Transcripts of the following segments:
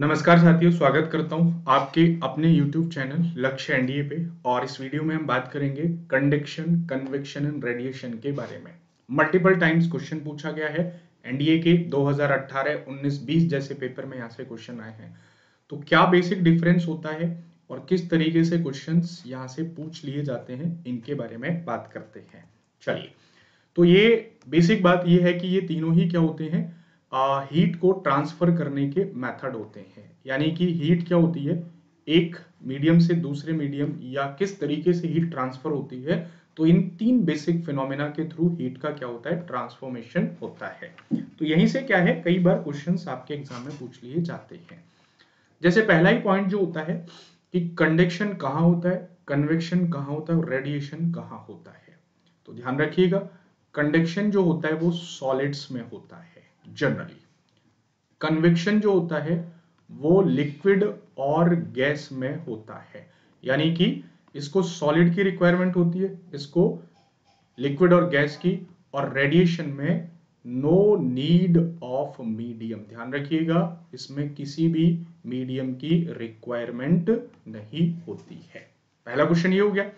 नमस्कार साथियों, स्वागत करता हूं आपके अपने YouTube चैनल लक्ष्य एनडीए पे। और इस वीडियो में हम बात करेंगे कंडक्शन, कन्वेक्शन एंड रेडिएशन के बारे में। मल्टीपल टाइम्स क्वेश्चन पूछा गया है एनडीए के 2018, 19, 20 जैसे पेपर में यहाँ से क्वेश्चन आए हैं। तो क्या बेसिक डिफरेंस होता है और किस तरीके से क्वेश्चंस यहाँ से पूछ लिए जाते हैं, इनके बारे में बात करते हैं। चलिए, तो ये बेसिक बात ये है कि ये तीनों ही क्या होते हैं, हीट को ट्रांसफर करने के मेथड होते हैं। यानी कि हीट क्या होती है, एक मीडियम से दूसरे मीडियम या किस तरीके से हीट ट्रांसफर होती है। तो इन तीन बेसिक फिनोमेना के थ्रू हीट का क्या होता है, ट्रांसफॉर्मेशन होता है। तो यहीं से क्या है, कई बार क्वेश्चंस आपके एग्जाम में पूछ लिए जाते हैं। जैसे पहला ही पॉइंट जो होता है कि कंडक्शन कहाँ होता है, कन्वेक्शन कहाँ होता है और रेडिएशन कहाँ होता है। तो ध्यान रखिएगा, कंडक्शन जो होता है वो सॉलिड्स में होता है जनरली। कन्वेक्शन जो होता है वो लिक्विड और गैस में होता है। यानी कि इसको सॉलिड की रिक्वायरमेंट होती है, इसको लिक्विड और गैस की। और रेडिएशन में नो नीड ऑफ मीडियम, ध्यान रखिएगा, इसमें किसी भी मीडियम की रिक्वायरमेंट नहीं होती है। पहला क्वेश्चन ये हो गया।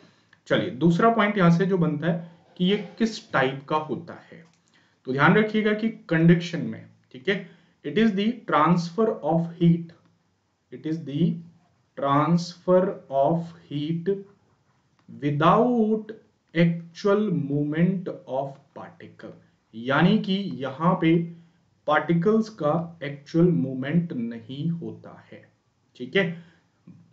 चलिए, दूसरा पॉइंट यहां से जो बनता है कि ये किस टाइप का होता है। तो ध्यान रखिएगा कि कंडक्शन में, ठीक है, it is the transfer of heat, it is the transfer of heat without actual movement of particle. यानी कि यहां पे पार्टिकल्स का एक्चुअल मूवमेंट नहीं होता है, ठीक है।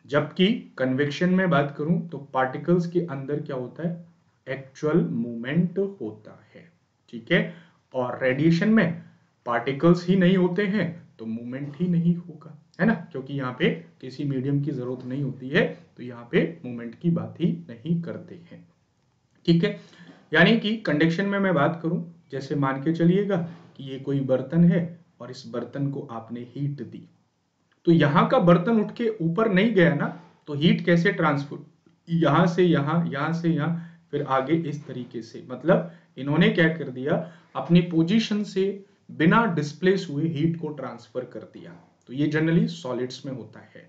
जबकि कन्वेक्शन में बात करूं तो पार्टिकल्स के अंदर क्या होता है, एक्चुअल मूवमेंट होता है, ठीक है। और रेडिएशन में पार्टिकल्स ही नहीं होते हैं तो मूवमेंट ही नहीं होगा, है ना, क्योंकि यहाँ पे किसी मीडियम की जरूरत नहीं होती है, तो यहाँ पे मूवमेंट की बात ही नहीं करते हैं, ठीक है। यानी कि कंडक्शन में मैं बात करूं, जैसे मान के चलिएगा कि ये कोई बर्तन है और इस बर्तन को आपने हीट दी, तो यहां का बर्तन उठ के ऊपर नहीं गया ना, तो हीट कैसे ट्रांसफर, यहां से यहां, यहां से यहां, फिर आगे इस तरीके से। मतलब इन्होंने क्या कर दिया, अपनी पोजीशन से बिना डिस्प्लेस हुए हीट को ट्रांसफर कर दिया। तो ये जनरली सॉलिड्स में होता है।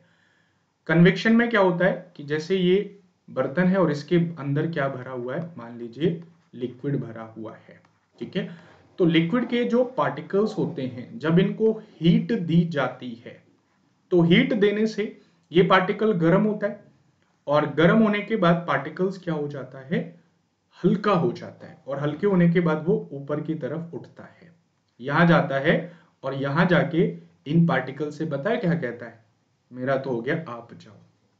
कन्वेक्शन में क्या होता है कि जैसे ये बर्तन है और इसके अंदर क्या भरा हुआ है, मान लीजिए लिक्विड भरा हुआ है, ठीक है। तो लिक्विड के जो पार्टिकल्स होते हैं, जब इनको हीट दी जाती है तो हीट देने से ये पार्टिकल गर्म होता है, और गर्म होने के बाद पार्टिकल्स क्या हो जाता है, हल्का हो जाता है, और हल्के होने के बाद वो ऊपर की तरफ उठता है, यहां जाता है, और यहां जाके इन पार्टिकल से पता है क्या कहता है, मेरा तो हो गया, आप जाओ,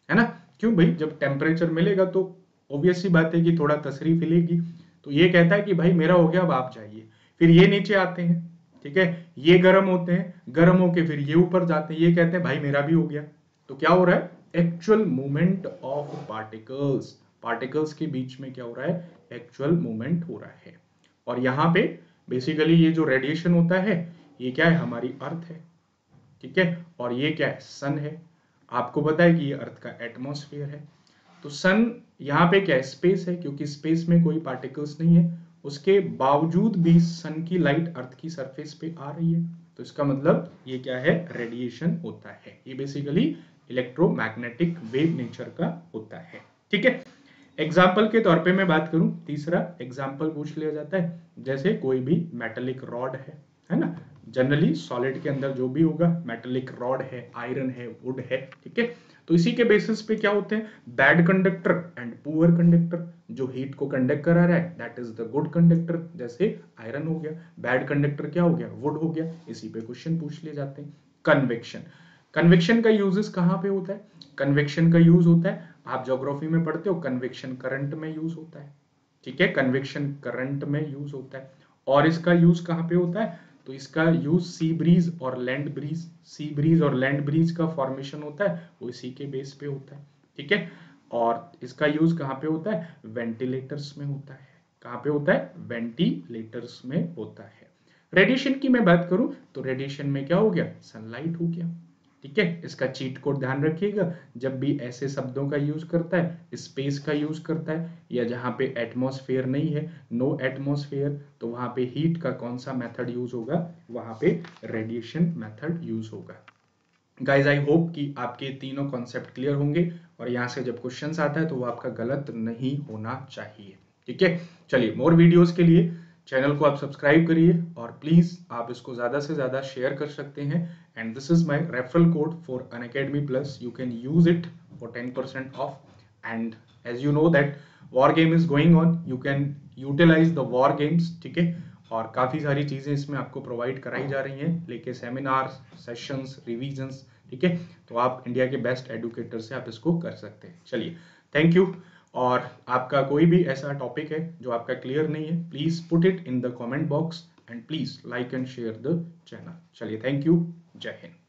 है ना। क्यों भाई, जब टेम्परेचर मिलेगा तो ऑब्वियस सी बात है कि थोड़ा तशरीफ मिलेगी। तो ये कहता है कि भाई मेरा हो गया, अब आप जाइए। फिर ये नीचे आते हैं, ठीक है, ये गर्म होते हैं, गर्म होके फिर ये ऊपर जाते हैं, ये कहते हैं भाई मेरा भी हो गया। तो क्या हो रहा है, actual movement of particles, particles के बीच में क्या हो रहा है, एक्चुअल मूवमेंट हो रहा है। और यहाँ पे बेसिकली ये जो रेडिएशन होता है, ये क्या है, हमारी अर्थ है, ठीक है, और ये क्या है, सन है। आपको पता है कि ये अर्थ का एटमॉस्फेयर है। तो सन यहाँ पे क्या है, स्पेस है, क्योंकि स्पेस में कोई पार्टिकल्स नहीं है, उसके बावजूद भी सन की लाइट अर्थ की सरफेस पे आ रही है। तो इसका मतलब ये क्या है, रेडिएशन होता है। ये बेसिकली इलेक्ट्रोमैग्नेटिक वेव नेचर का होता है, ठीक है। एग्जाम्पल के तौर पे मैं बात करूं, तीसरा एग्जाम्पल पूछ लिया जाता है, जैसे कोई भी मेटेलिक रॉड है ना। जनरली सॉलिड के अंदर जो भी होगा, मेटेलिक रॉड है, आयरन है, वुड है, ठीक है। तो इसी के बेसिस पे क्या होते हैं, bad conductor and poor conductor. जो हीट को कंडक्ट करा रहा है that is the good conductor, जैसे आयरन हो गया। बैड कंडक्टर क्या हो गया, वुड हो गया। इसी पे क्वेश्चन पूछ लिए जाते हैं। कन्वेक्शन, कन्वेक्शन का यूजेस कहाँ पे होता है, कन्वेक्शन का यूज होता है, आप ज्योग्राफी में पढ़ते हो, कन्वेक्शन करंट में यूज होता है, ठीक है, कन्वेक्शन करंट में यूज होता है। और इसका यूज कहाँ पे होता है, तो इसका यूज सी ब्रीज और लैंड ब्रीज, सी ब्रीज और लैंड ब्रीज का फॉर्मेशन होता है, वो इसी के बेस पे होता है, ठीक है। और इसका यूज कहाँ पे होता है, वेंटिलेटर्स में होता है। कहाँ पे होता है, वेंटिलेटर्स में होता है। रेडिएशन की मैं बात करूं तो रेडिएशन में क्या हो गया, सनलाइट हो गया, ठीक है। इसका चीट कोड ध्यान रखिएगा, जब भी ऐसे शब्दों का यूज करता है, स्पेस का यूज करता है, या जहां पे एटमॉस्फेयर नहीं है, नो एटमॉस्फेयर, तो वहां पे हीट का कौन सा मेथड यूज होगा, वहां पे रेडिएशन मेथड यूज होगा। गाइज आई होप कि आपके तीनों कॉन्सेप्ट क्लियर होंगे और यहाँ से जब क्वेश्चंस आता है तो वो आपका गलत नहीं होना चाहिए। ठीक है, चलिए मोर वीडियोस के लिए चैनल को आप सब्सक्राइब करिए और प्लीज आप इसको ज्यादा से ज्यादा शेयर कर सकते हैं। And this is my referral code for Unacademy plus, you can use it for 10% off. And as you know that war game is going on, you can utilize the war games. ठीक है, और काफ़ी सारी चीज़ें इसमें आपको provide कराई जा रही हैं, लेके सेमिनार, सेशंस, रिवीजन्स। ठीक है, तो आप इंडिया के बेस्ट एडुकेटर से आप इसको कर सकते हैं। चलिए, थैंक यू। और आपका कोई भी ऐसा टॉपिक है जो आपका क्लियर नहीं है, please put it in the comment box and please like and share the channel. चलिए, थैंक यू, जय हिंद।